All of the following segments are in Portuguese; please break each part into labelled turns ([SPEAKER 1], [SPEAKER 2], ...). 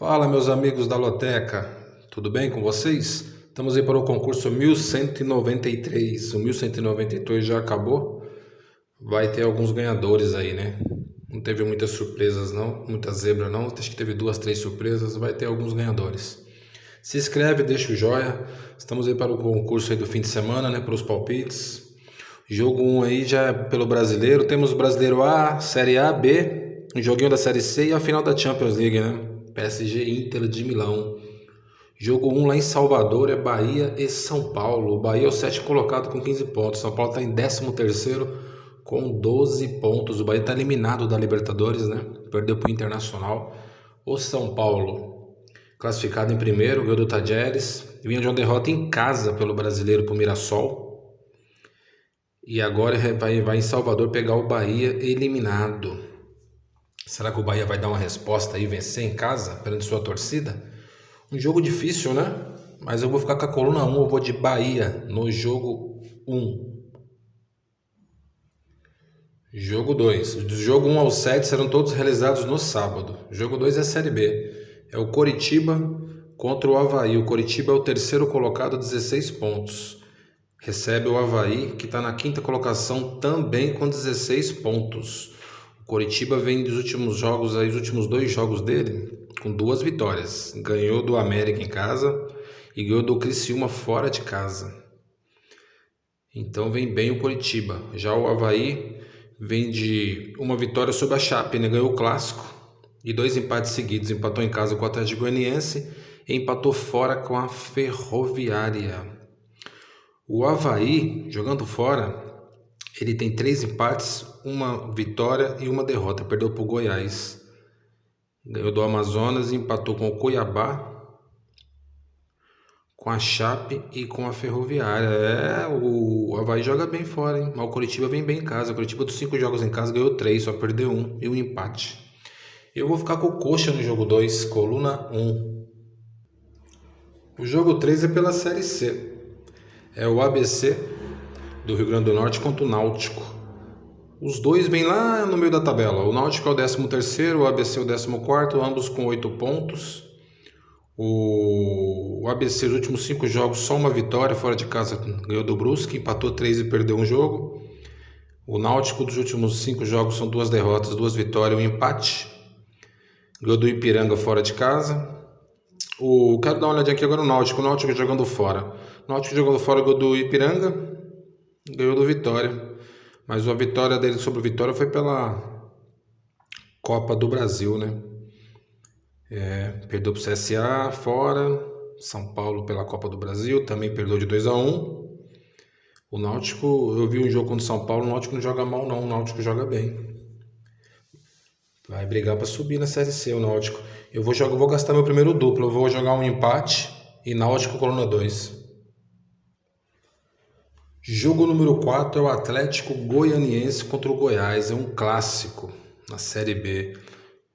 [SPEAKER 1] Fala, meus amigos da Loteca, tudo bem com vocês? Estamos aí para o concurso 1193. O 1193 já acabou. Vai ter alguns ganhadores aí, né? Não teve muitas surpresas, não, muita zebra, não. Acho que teve duas, três surpresas. Vai ter alguns ganhadores. Se inscreve, deixa o joia. Estamos aí para o concurso aí do fim de semana, né? Para os palpites. Jogo 1 aí já é pelo brasileiro. Temos o brasileiro A, Série A, B, um joguinho da Série C e a final da Champions League, né? PSG Inter de Milão. Jogo 1 lá em Salvador é Bahia e São Paulo. O Bahia é o sétimo colocado com 15 pontos. São Paulo está em 13º com 12 pontos. O Bahia está eliminado da Libertadores, né? Perdeu para o Internacional. O São Paulo, classificado em primeiro, ganhou do Tajeres. Vinha de uma derrota em casa pelo brasileiro para o Mirassol. E agora vai em Salvador pegar o Bahia eliminado. Será que o Bahia vai dar uma resposta e vencer em casa perante sua torcida? Um jogo difícil, né? Mas eu vou ficar com a coluna 1, eu vou de Bahia no jogo 1. Jogo 2. Do jogo 1 ao 7 serão todos realizados no sábado. Jogo 2 é a Série B. É o Coritiba contra o Avaí. O Coritiba é o terceiro colocado, 16 pontos. Recebe o Avaí, que está na quinta colocação, também com 16 pontos. O Coritiba vem dos últimos jogos, aí, os últimos dois jogos dele, com duas vitórias. Ganhou do América em casa e ganhou do Criciúma fora de casa. Então vem bem o Coritiba. Já o Avaí vem de uma vitória sobre a Chape, né? Ganhou o Clássico e dois empates seguidos. Empatou em casa com o Atlético Goianiense e empatou fora com a Ferroviária. O Avaí, jogando fora, ele tem 3 empates, uma vitória e uma derrota. Perdeu para o Goiás. Ganhou do Amazonas e empatou com o Cuiabá, com a Chape e com a Ferroviária. O Avaí joga bem fora, hein? Mas o Coritiba vem bem em casa. O Coritiba dos 5 jogos em casa ganhou 3, só perdeu 1 e um empate. Eu vou ficar com o Coxa no jogo 2, coluna 1. O jogo 3 é pela Série C. É o ABC do Rio Grande do Norte contra o Náutico. Os dois vêm lá no meio da tabela. O Náutico é o 13º, o ABC é o 14º, ambos com 8 pontos. O ABC, os últimos 5 jogos, só uma vitória fora de casa, ganhou do Brusque, empatou 3 e perdeu um jogo. O Náutico, dos últimos 5 jogos, são 2 derrotas, 2 vitórias e um empate. Ganhou do Ipiranga fora de casa. Quero dar uma olhadinha aqui agora no Náutico. O Náutico jogando fora. O Náutico jogando fora ganhou do Ipiranga, ganhou do Vitória. Mas a vitória dele sobre o Vitória foi pela Copa do Brasil, né? Perdeu para o CSA fora. São Paulo pela Copa do Brasil, também perdeu de 2-1. O Náutico, eu vi um jogo contra o São Paulo, o Náutico não joga mal não, o Náutico joga bem. Vai brigar para subir na Série C, o Náutico. Eu vou gastar meu primeiro duplo. Eu vou jogar um empate e Náutico coluna 2. Jogo número 4 é o Atlético Goianiense contra o Goiás. É um clássico na Série B.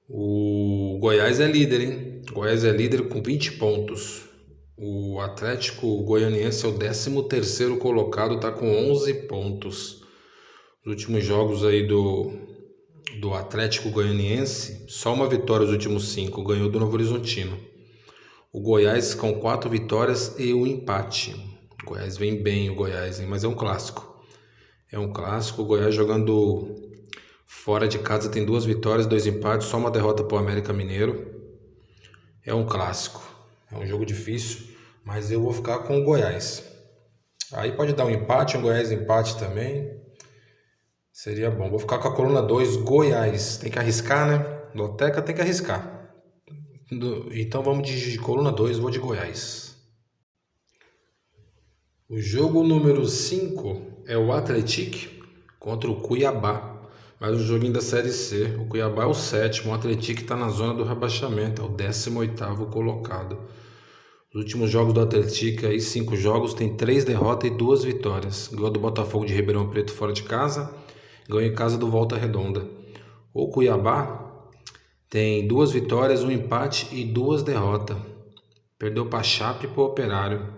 [SPEAKER 1] O Goiás é líder, hein? O Goiás é líder com 20 pontos. O Atlético Goianiense é o 13º colocado, está com 11 pontos. Os últimos jogos aí do Atlético Goianiense, só uma vitória os últimos 5, ganhou do Novo Horizontino. O Goiás com 4 vitórias e um empate. O Goiás vem bem, o Goiás, hein? Mas é um clássico. É um clássico, o Goiás jogando fora de casa tem 2 vitórias, 2 empates, só uma derrota para o América Mineiro. É um clássico, é um jogo difícil, mas eu vou ficar com o Goiás. Aí pode dar um empate, um Goiás empate também. Seria bom. Vou ficar com a coluna 2, Goiás. Tem que arriscar, né? Loteca tem que arriscar. Então vamos de coluna 2, vou de Goiás. O jogo número 5 é o Atlético contra o Cuiabá. Mas o joguinho da Série C. O Cuiabá é o 7º, o Atlético está na zona do rebaixamento, é o 18º colocado. Os últimos jogos do Atlético, aí 5 jogos, tem 3 derrotas e 2 vitórias. Ganhou do Botafogo de Ribeirão Preto fora de casa, ganhou em casa do Volta Redonda. O Cuiabá tem 2 vitórias, 1 empate e 2 derrotas. Perdeu para a Chape e para o Operário.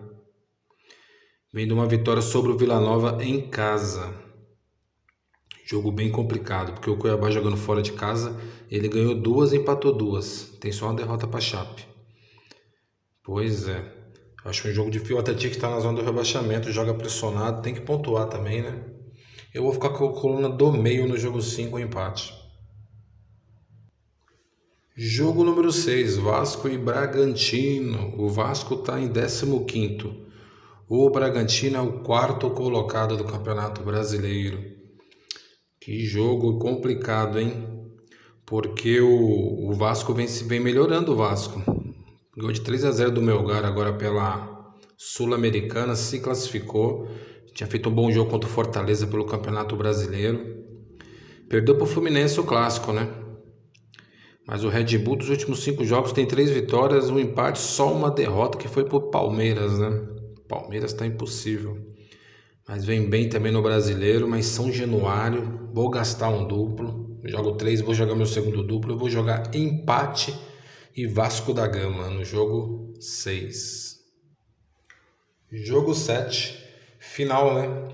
[SPEAKER 1] Vem de uma vitória sobre o Vila Nova em casa. Jogo bem complicado, porque o Cuiabá jogando fora de casa, ele ganhou duas e empatou duas. Tem só uma derrota para Chape. Pois é. Acho um jogo difícil. O Atlético está na zona do rebaixamento, joga pressionado, tem que pontuar também, né? Eu vou ficar com a coluna do meio no jogo 5, o empate. Jogo número 6, Vasco e Bragantino. O Vasco está em 15º. O Bragantino é o quarto colocado do Campeonato Brasileiro. Que jogo complicado, hein? Porque o Vasco vem melhorando o Vasco. Ganhou de 3-0 do Melgar agora pela Sul-Americana, se classificou. Tinha feito um bom jogo contra o Fortaleza pelo Campeonato Brasileiro. Perdeu para o Fluminense o clássico, né? Mas o Red Bull dos últimos 5 jogos tem 3 vitórias, um empate, só uma derrota que foi pro Palmeiras, né? Palmeiras tá impossível. Mas vem bem também no Brasileiro, mas São Januário, vou gastar um duplo. Jogo 3, vou jogar meu segundo duplo, eu vou jogar empate e Vasco da Gama no jogo 6. Jogo 7, final, né?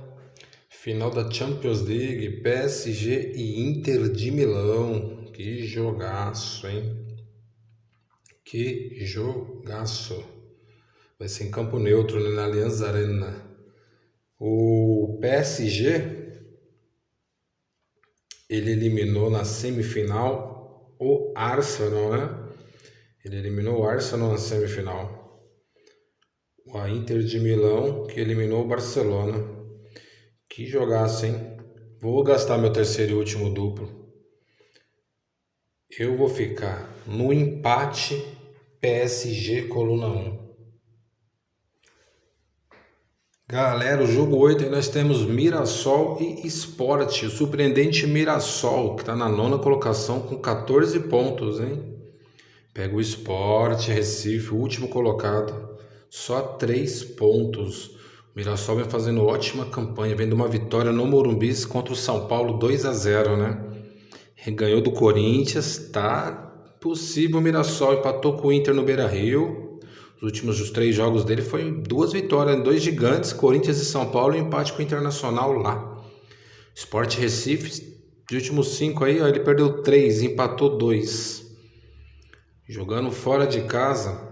[SPEAKER 1] Final da Champions League, PSG e Inter de Milão. Que jogaço, hein? Que jogaço. Vai ser em campo neutro, né, na Allianz Arena. O PSG, ele eliminou na semifinal o Arsenal, né? Ele eliminou o Arsenal na semifinal. A Inter de Milão, que eliminou o Barcelona. Que jogaço, hein? Vou gastar meu terceiro e último duplo. Eu vou ficar no empate PSG coluna 1. Galera, o jogo 8 aí nós temos Mirassol e Sport. O surpreendente Mirassol, que está na 9ª colocação com 14 pontos, hein? Pega o Sport, Recife, o último colocado, só 3 pontos. O Mirassol vem fazendo ótima campanha, vem de uma vitória no Morumbi contra o São Paulo 2-0, né? Ganhou do Corinthians, tá possível. O Mirassol empatou com o Inter no Beira-Rio. Os 3 jogos dele foi 2 vitórias, 2 gigantes, Corinthians e São Paulo, e empate com o Internacional lá. Sport Recife, de últimos 5 aí, ó, ele perdeu 3, empatou 2. Jogando fora de casa,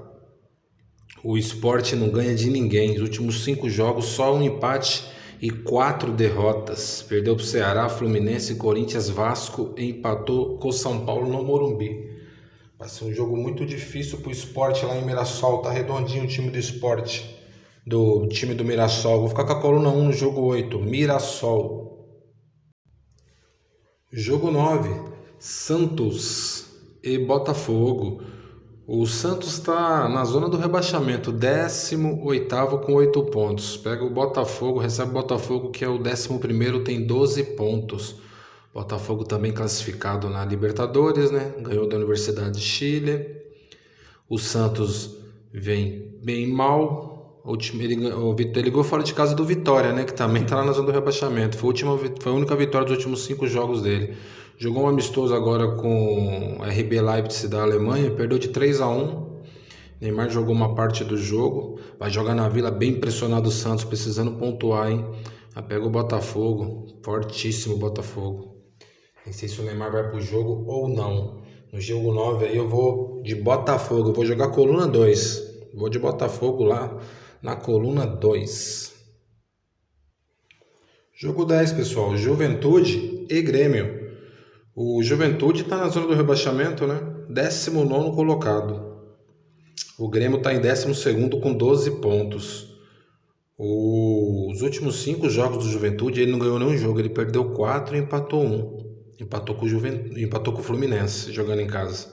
[SPEAKER 1] o Sport não ganha de ninguém. Os últimos 5 jogos, só um empate e 4 derrotas. Perdeu para o Ceará, Fluminense, Corinthians, Vasco e empatou com o São Paulo no Morumbi. Vai ser um jogo muito difícil para o Sport lá em Mirassol. Tá redondinho o time do Sport, do time do Mirassol. Vou ficar com a coluna 1 no jogo 8, Mirassol. Jogo 9, Santos e Botafogo. O Santos está na zona do rebaixamento, 18º com 8 pontos. Pega o Botafogo, recebe o Botafogo, que é o 11º, tem 12 pontos. Botafogo também classificado na Libertadores, né? Ganhou da Universidade de Chile. O Santos vem bem mal. Ele ganhou fora de casa do Vitória, né? Que também está lá na zona do rebaixamento. Foi a única vitória dos últimos 5 jogos dele. Jogou um amistoso agora com o RB Leipzig da Alemanha, perdeu de 3-1. Neymar jogou uma parte do jogo, vai jogar na Vila, bem pressionado o Santos, precisando pontuar, hein? Pega o Botafogo, fortíssimo Botafogo. Nem sei se o Neymar vai pro jogo ou não. No jogo 9 aí eu vou de Botafogo, eu vou jogar coluna 2. Vou de Botafogo lá na coluna 2. Jogo 10, pessoal, Juventude e Grêmio. O Juventude está na zona do rebaixamento, né? 19º colocado. O Grêmio está em 12º com 12 pontos. Os últimos 5 jogos do Juventude, ele não ganhou nenhum jogo. Ele perdeu 4 e empatou 1. Empatou com o Fluminense, jogando em casa.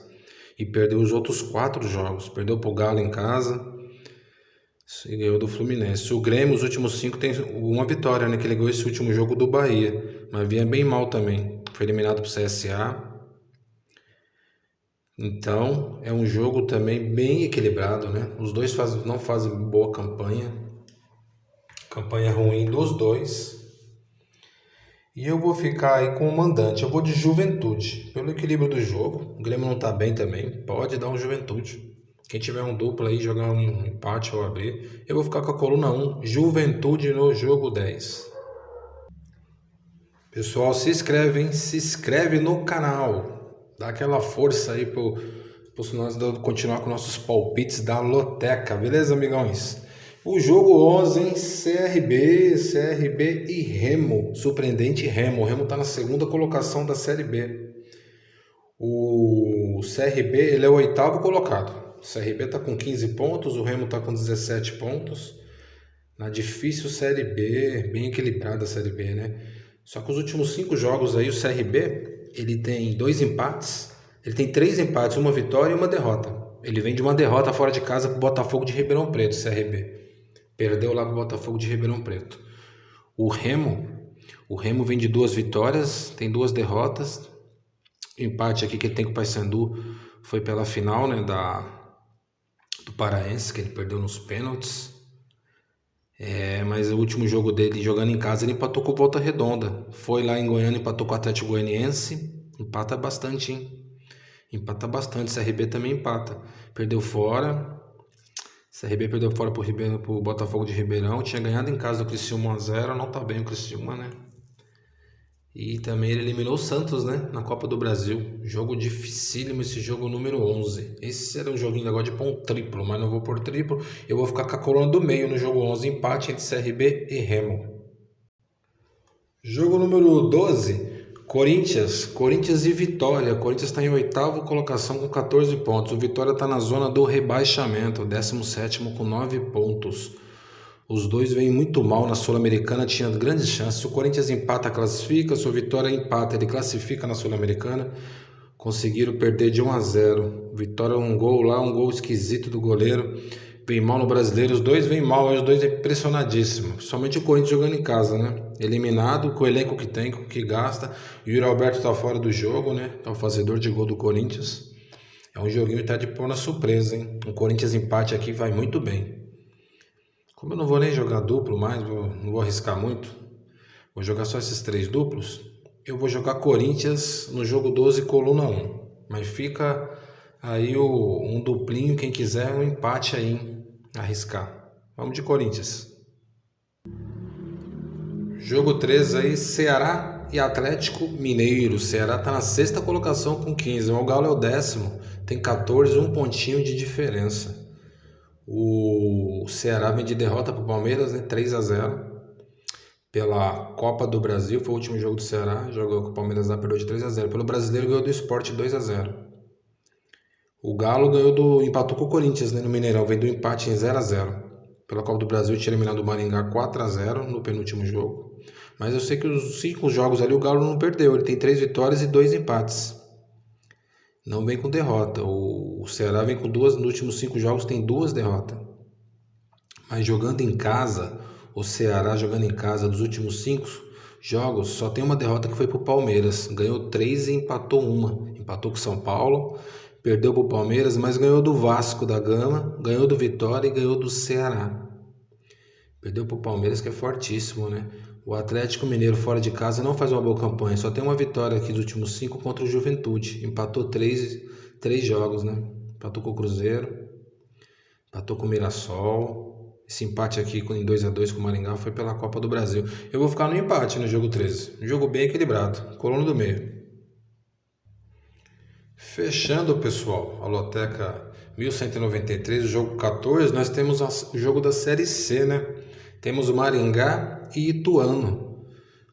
[SPEAKER 1] E perdeu os outros 4 jogos. Perdeu para o Galo em casa e ganhou do Fluminense. O Grêmio, os últimos 5, tem uma vitória, né? Que ele ganhou esse último jogo do Bahia. Mas vinha bem mal também. Foi eliminado para o CSA. Então, é um jogo também bem equilibrado, né? Os dois não fazem boa campanha. Campanha ruim dos dois. E eu vou ficar aí com o mandante. Eu vou de Juventude. Pelo equilíbrio do jogo. O Grêmio não tá bem também. Pode dar um Juventude. Quem tiver um duplo aí, jogar um empate ou abrir. Eu vou ficar com a coluna 1. Juventude no jogo 10. Pessoal, se inscreve, hein? Se inscreve no canal. Dá aquela força aí pro nós continuar com nossos palpites da loteca, beleza, amigões? O jogo 11, hein? CRB e Remo. Surpreendente Remo. O Remo tá na segunda colocação da Série B. O CRB, ele é o oitavo colocado. O CRB tá com 15 pontos, o Remo tá com 17 pontos. Na difícil Série B, bem equilibrada a Série B, né? Só que os últimos 5 jogos aí, o CRB, ele tem 2 empates, ele tem 3 empates, uma vitória e uma derrota. Ele vem de uma derrota fora de casa pro Botafogo de Ribeirão Preto, CRB. Perdeu lá pro Botafogo de Ribeirão Preto. O Remo vem de 2 vitórias, tem 2 derrotas. O empate aqui que ele tem com o Paysandu foi pela final, né, do Paraense, que ele perdeu nos pênaltis. Mas o último jogo dele jogando em casa, ele empatou com o Volta Redonda. Foi lá em Goiânia, empatou com o Atlético Goianiense. Empata bastante, hein? Empata bastante. CRB também empata. Perdeu fora. CRB perdeu fora pro Botafogo de Ribeirão. Tinha ganhado em casa do Criciúma 1-0. Não tá bem o Criciúma, né? E também ele eliminou o Santos, né? Na Copa do Brasil. Jogo dificílimo esse jogo número 11. Esse era um joguinho agora de pôr um triplo, mas não vou pôr triplo. Eu vou ficar com a coluna do meio no jogo 11. Empate entre CRB e Remo. Jogo número 12. Corinthians e Vitória. Corinthians está em 8ª colocação com 14 pontos. O Vitória está na zona do rebaixamento. 17º com 9 pontos. Os dois vêm muito mal na Sul-Americana, tinha grandes chances. Se o Corinthians empata, classifica. Se o Vitória empata, ele classifica na Sul-Americana. Conseguiram perder de 1-0. Vitória, um gol lá, um gol esquisito do goleiro. Vem mal no Brasileiro. Os dois vêm mal, os dois é impressionadíssimo. Somente o Corinthians jogando em casa, né? Eliminado, com o elenco que tem, com o que gasta. E o Yuri Alberto tá fora do jogo, né? É o fazedor de gol do Corinthians. É um joguinho que tá de pôr na surpresa, hein? O Corinthians empate aqui vai muito bem. Como eu não vou nem jogar duplo mais, não vou arriscar muito, vou jogar só esses 3 duplos, eu vou jogar Corinthians no jogo 12, coluna 1. Mas fica aí um duplinho, quem quiser, um empate aí, hein? Arriscar. Vamos de Corinthians. Jogo 13 aí, Ceará e Atlético Mineiro. Ceará tá na 6ª colocação com 15, o Galo é o 10º, tem 14, um pontinho de diferença. O Ceará vem de derrota para o Palmeiras, né? 3-0 pela Copa do Brasil. Foi o último jogo do Ceará. Jogou com o Palmeiras lá, perdeu de 3-0. Pelo Brasileiro ganhou do Sport 2-0. O Galo empatou com o Corinthians, né, no Mineirão. Vem do empate em 0-0. Pela Copa do Brasil tinha eliminado o Maringá 4-0 no penúltimo jogo. Mas eu sei que os 5 jogos ali o Galo não perdeu. Ele tem 3 vitórias e 2 empates. Não vem com derrota. O Ceará vem com 2, nos últimos 5 jogos tem 2 derrotas. Mas jogando em casa, o Ceará jogando em casa dos últimos 5 jogos, só tem uma derrota que foi pro Palmeiras. Ganhou 3 e empatou uma. Empatou com o São Paulo, perdeu pro Palmeiras, mas ganhou do Vasco da Gama, ganhou do Vitória e ganhou do Ceará. Perdeu pro Palmeiras, que é fortíssimo, né? O Atlético Mineiro fora de casa não faz uma boa campanha, só tem uma vitória aqui dos últimos 5 contra o Juventude. Empatou 3 jogos, né? Empatou com o Cruzeiro, empatou com o Mirassol. Esse empate aqui em 2-2 com o Maringá foi pela Copa do Brasil. Eu vou ficar no empate no jogo 13. Um jogo bem equilibrado, coluna do meio. Fechando, pessoal, a loteca 1193, o jogo 14, nós temos o jogo da Série C, né? Temos o Maringá e Ituano.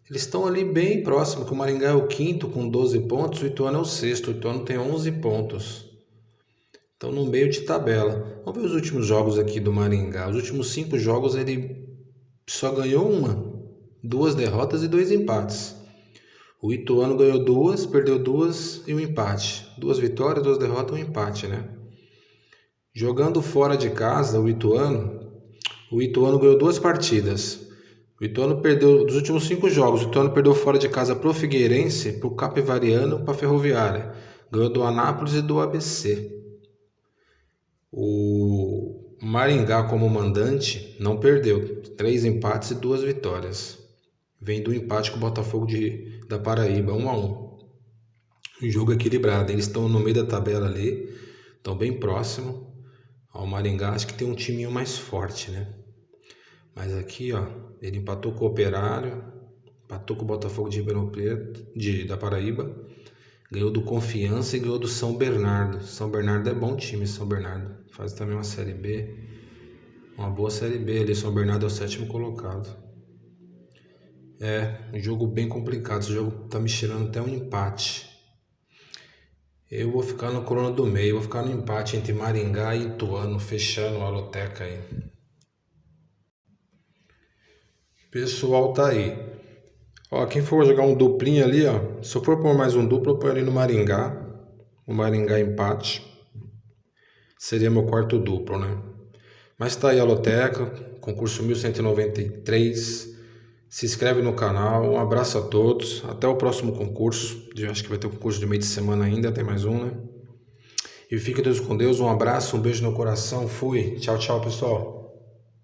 [SPEAKER 1] Eles estão ali bem próximo, que o Maringá é o 5º com 12 pontos, o Ituano é o 6º, o Ituano tem 11 pontos. Estão no meio de tabela. Vamos ver os últimos jogos aqui do Maringá. Os últimos 5 jogos ele só ganhou 2 derrotas e 2 empates. O Ituano ganhou 2, perdeu 2 e um empate. 2 vitórias, 2 derrotas e um empate, né? Jogando fora de casa, o Ituano ganhou 2 partidas. O Ituano perdeu, dos últimos 5 jogos, o Ituano perdeu fora de casa pro Figueirense, pro Capivariano, pra Ferroviária. Ganhou do Anápolis e do ABC. O Maringá, como mandante, não perdeu. 3 empates e 2 vitórias. Vem do empate com o Botafogo da Paraíba, 1-1. Um jogo equilibrado. Eles estão no meio da tabela ali, estão bem próximo ao Maringá. Acho que tem um timinho mais forte, né? Mas aqui, ó, ele empatou com o Operário, Empatou com o Botafogo de Ribeirão Preto, da Paraíba. Ganhou do Confiança e ganhou do São Bernardo. São Bernardo é bom time, São Bernardo. Faz também uma Série B. Uma boa Série B ali. São Bernardo é o 7º colocado. É, um jogo bem complicado. Esse jogo tá me cheirando até um empate. Eu vou ficar no Corona do Meio. Vou ficar no empate entre Maringá e Ituano, fechando a loteca aí. Pessoal tá aí. Ó, quem for jogar um duplinho ali, ó. Se eu for pôr mais um duplo, eu ponho ali no Maringá. O Maringá empate. Seria meu quarto duplo, né? Mas tá aí a loteca, concurso 1193. Se inscreve no canal. Um abraço a todos. Até o próximo concurso. Eu acho que vai ter um concurso de meio de semana ainda. Tem mais um, né? E fique Deus com Deus. Um abraço, um beijo no coração. Fui. Tchau, tchau, pessoal.